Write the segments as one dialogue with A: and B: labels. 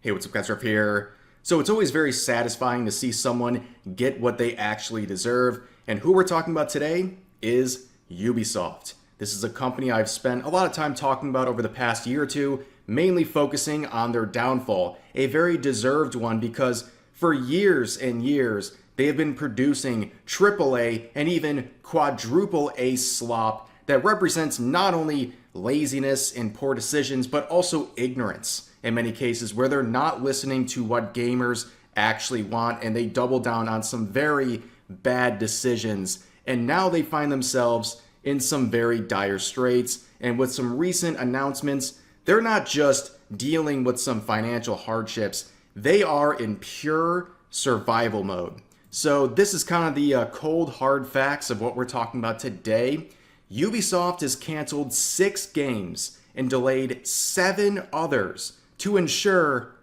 A: Hey, what's up guys, Ruff here. So it's always very satisfying to see someone get what they actually deserve. And who we're talking about today is Ubisoft. This is a company I've spent a lot of time talking about over the past year or two, mainly focusing on their downfall. A very deserved one because for years and years, they have been producing AAA and even quadruple A slop that represents not only laziness and poor decisions, but also ignorance in many cases, where they're not listening to what gamers actually want and they double down on some very bad decisions. And now they find themselves in some very dire straits. And with some recent announcements, they're not just dealing with some financial hardships, they are in pure survival mode. So this is kind of the cold hard facts of what we're talking about today. Ubisoft has canceled 6 games and delayed 7 others to ensure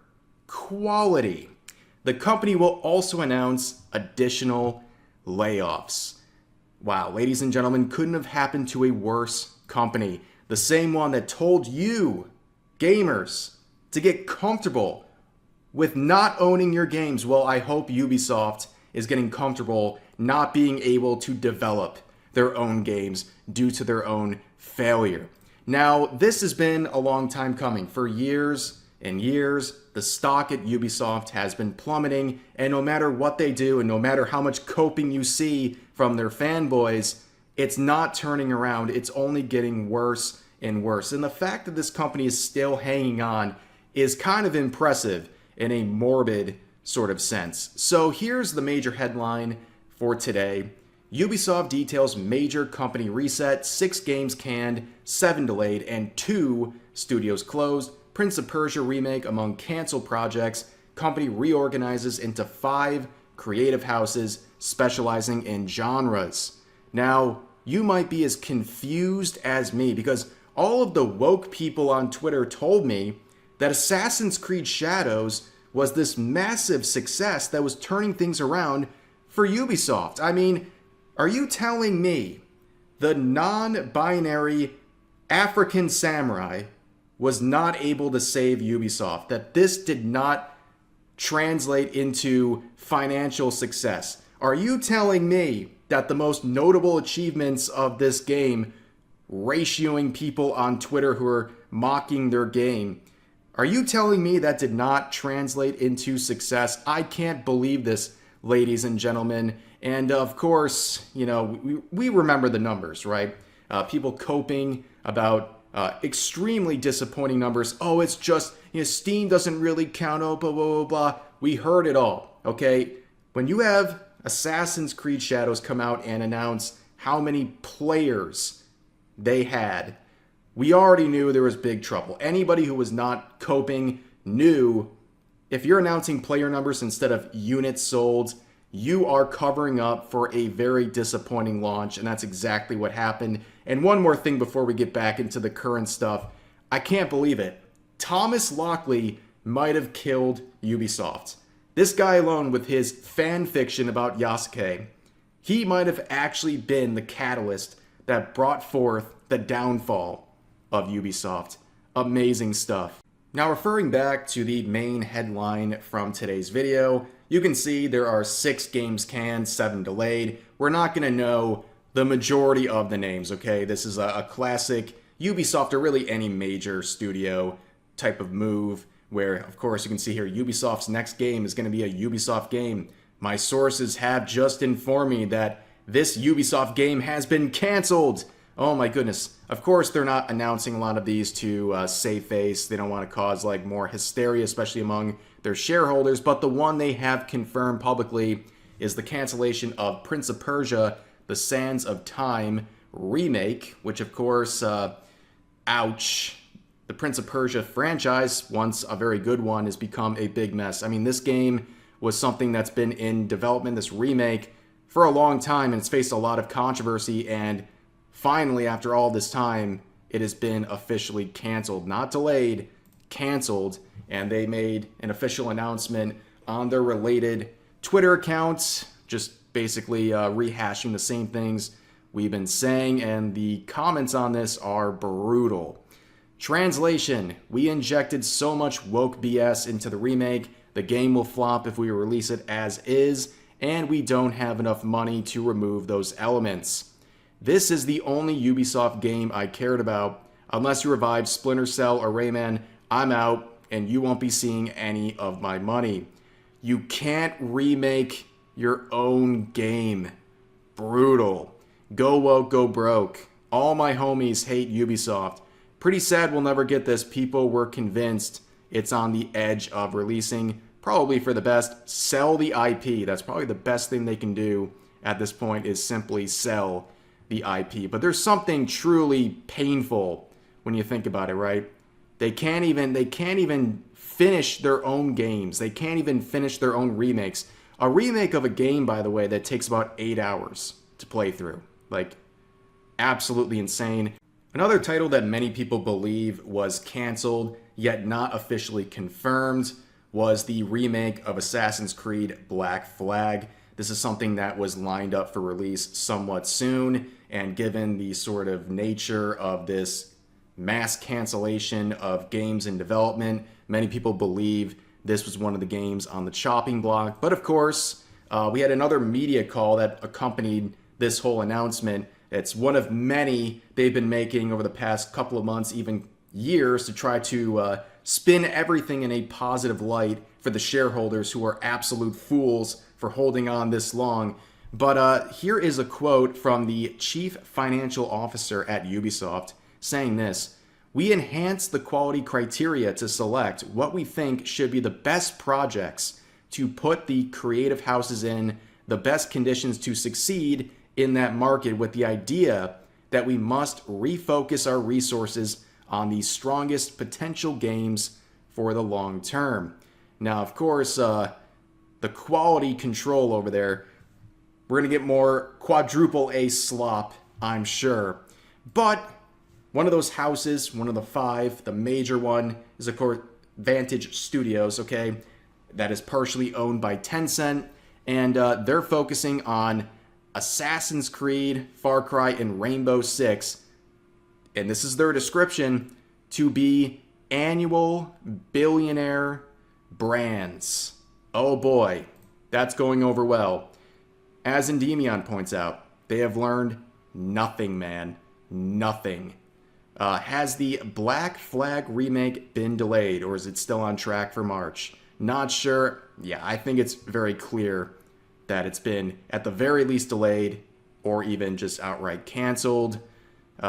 A: quality. The company will also announce additional layoffs. Wow, ladies and gentlemen, couldn't have happened to a worse company. The same one that told you, gamers, to get comfortable with not owning your games. Well, I hope Ubisoft is getting comfortable not being able to develop their own games due to their own failure. Now, this has been a long time coming. For years and years, the stock at Ubisoft has been plummeting, and no matter what they do and no matter how much coping you see from their fanboys, it's not turning around. It's only getting worse and worse. And the fact that this company is still hanging on is kind of impressive in a morbid sort of sense. So here's the major headline for today. Ubisoft details major company reset, 6 games canned, 7 delayed, and 2 studios closed. Prince of Persia remake among canceled projects. Company reorganizes into 5 creative houses specializing in genres. Now, you might be as confused as me because all of the woke people on Twitter told me that Assassin's Creed Shadows was this massive success that was turning things around for Ubisoft. I mean, are you telling me the non-binary African samurai was not able to save Ubisoft, that this did not translate into financial success? Are you telling me that the most notable achievements of this game, ratioing people on Twitter who are mocking their game, are you telling me that did not translate into success? I can't believe this, ladies and gentlemen. And of course, you know, we remember the numbers, right? People coping about extremely disappointing numbers. Oh, it's just, you know, Steam doesn't really count, oh, blah, blah, blah, blah. We heard it all, okay? When you have Assassin's Creed Shadows come out and announce how many players they had, we already knew there was big trouble. Anybody who was not coping knew if you're announcing player numbers instead of units sold, you are covering up for a very disappointing launch, and that's exactly what happened. And one more thing before we get back into the current stuff. I can't believe it. Thomas Lockley might have killed Ubisoft. This guy alone with his fan fiction about Yasuke, he might have actually been the catalyst that brought forth the downfall of Ubisoft. Amazing stuff. Now, referring back to the main headline from today's video, you can see there are 6 games canned, 7 delayed. We're not going to know the majority of the names, okay? This is a classic Ubisoft or really any major studio type of move where, of course, you can see here Ubisoft's next game is going to be a Ubisoft game. My sources have just informed me that this Ubisoft game has been canceled. Oh my goodness. Of course, they're not announcing a lot of these to save face. They don't want to cause like more hysteria, especially among their shareholders. But the one they have confirmed publicly is the cancellation of Prince of Persia, The Sands of Time remake, which of course, ouch. The Prince of Persia franchise, once a very good one, has become a big mess. I mean, this game was something that's been in development, this remake, for a long time, and it's faced a lot of controversy, and finally, after all this time, it has been officially canceled. Not delayed, canceled. And they made an official announcement on their related Twitter accounts, just basically rehashing the same things we've been saying. And the comments on this are brutal. Translation: we injected so much woke BS into the remake, the game will flop if we release it as is, and we don't have enough money to remove those elements. This is the only Ubisoft game I cared about. Unless you revive Splinter Cell or Rayman, I'm out, and you won't be seeing any of my money. You can't remake your own game. Brutal. Go woke, go broke. All my homies hate Ubisoft. Pretty sad we'll never get this. People were convinced it's on the edge of releasing. Probably for the best. Sell the IP. That's probably the best thing they can do at this point, is simply sell the IP. But there's something truly painful when you think about it, right? They can't even finish their own games. They can't even finish their own remakes. A remake of a game, by the way, that takes about 8 hours to play through. Like, absolutely insane. Another title that many people believe was canceled, yet not officially confirmed, was the remake of Assassin's Creed Black Flag. This is something that was lined up for release somewhat soon, and given the sort of nature of this mass cancellation of games in development, many people believe this was one of the games on the chopping block. But of course, we had another media call that accompanied this whole announcement. It's one of many they've been making over the past couple of months, even years, to try to spin everything in a positive light for the shareholders who are absolute fools for holding on this long. But here is a quote from the chief financial officer at Ubisoft saying this: "We enhanced the quality criteria to select what we think should be the best projects to put the creative houses in the best conditions to succeed in that market, with the idea that we must refocus our resources on the strongest potential games for the long term." Now, of course, the quality control over there, we're going to get more quadruple A slop, I'm sure. But one of those houses, one of the 5, the major one, is of course Vantage Studios, okay? That is partially owned by Tencent, and they're focusing on Assassin's Creed, Far Cry, and Rainbow Six, and this is their description, to be annual billionaire brands. Oh boy, that's going over well. As Endymion points out, they have learned nothing, man. Nothing. Has the Black Flag remake been delayed, or is it still on track for March? Not sure. Yeah, I think it's very clear that it's been at the very least delayed, or even just outright canceled.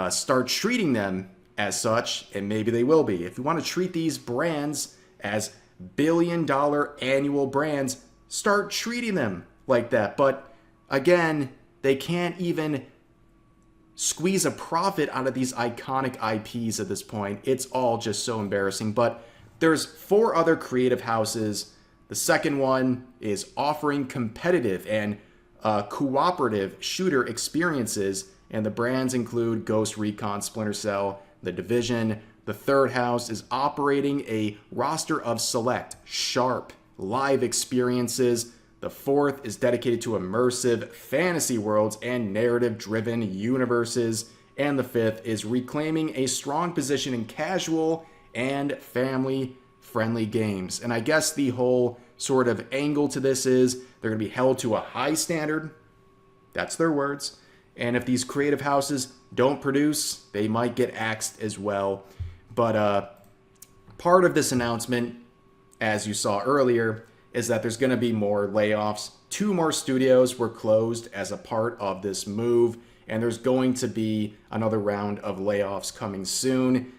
A: Start treating them as such, and maybe they will be. If you want to treat these brands as billion-dollar annual brands, start treating them like that. But again, they can't even squeeze a profit out of these iconic IPs at this point. It's all just so embarrassing. But there's 4 other creative houses. The second one is offering competitive and cooperative shooter experiences, and the brands include Ghost Recon, Splinter Cell, The Division. The third house is operating a roster of select, sharp, live experiences. The fourth is dedicated to immersive fantasy worlds and narrative-driven universes. And the fifth is reclaiming a strong position in casual and family-friendly games. And I guess the whole sort of angle to this is they're going to be held to a high standard. That's their words. And if these creative houses don't produce, they might get axed as well. But part of this announcement, as you saw earlier, is that there's going to be more layoffs. 2 more studios were closed as a part of this move, and there's going to be another round of layoffs coming soon.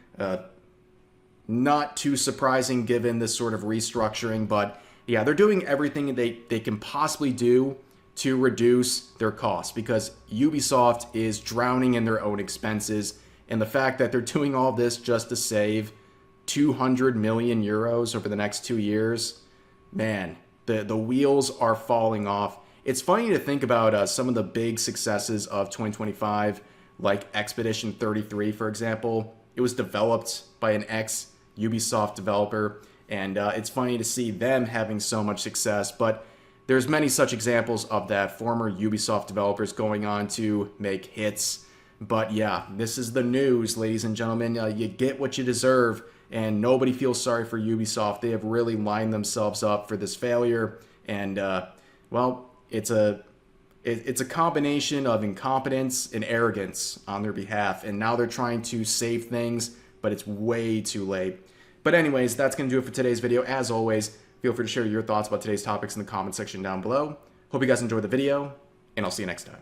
A: Not too surprising given this sort of restructuring, but yeah, they're doing everything they can possibly do to reduce their costs, because Ubisoft is drowning in their own expenses, and the fact that they're doing all this just to save 200 million euros over the next 2 years, man, the wheels are falling off. It's funny to think about some of the big successes of 2025, like Expedition 33, for example. It was developed by an ex-Ubisoft developer, and it's funny to see them having so much success, but there's many such examples of that, former Ubisoft developers going on to make hits. But yeah, this is the news, ladies and gentlemen. You get what you deserve, and nobody feels sorry for Ubisoft. They have really lined themselves up for this failure, and well, it's a combination of incompetence and arrogance on their behalf, and now they're trying to save things, but it's way too late. But anyways, that's going to do it for today's video. As always, feel free to share your thoughts about today's topics in the comment section down below. Hope you guys enjoyed the video, and I'll see you next time.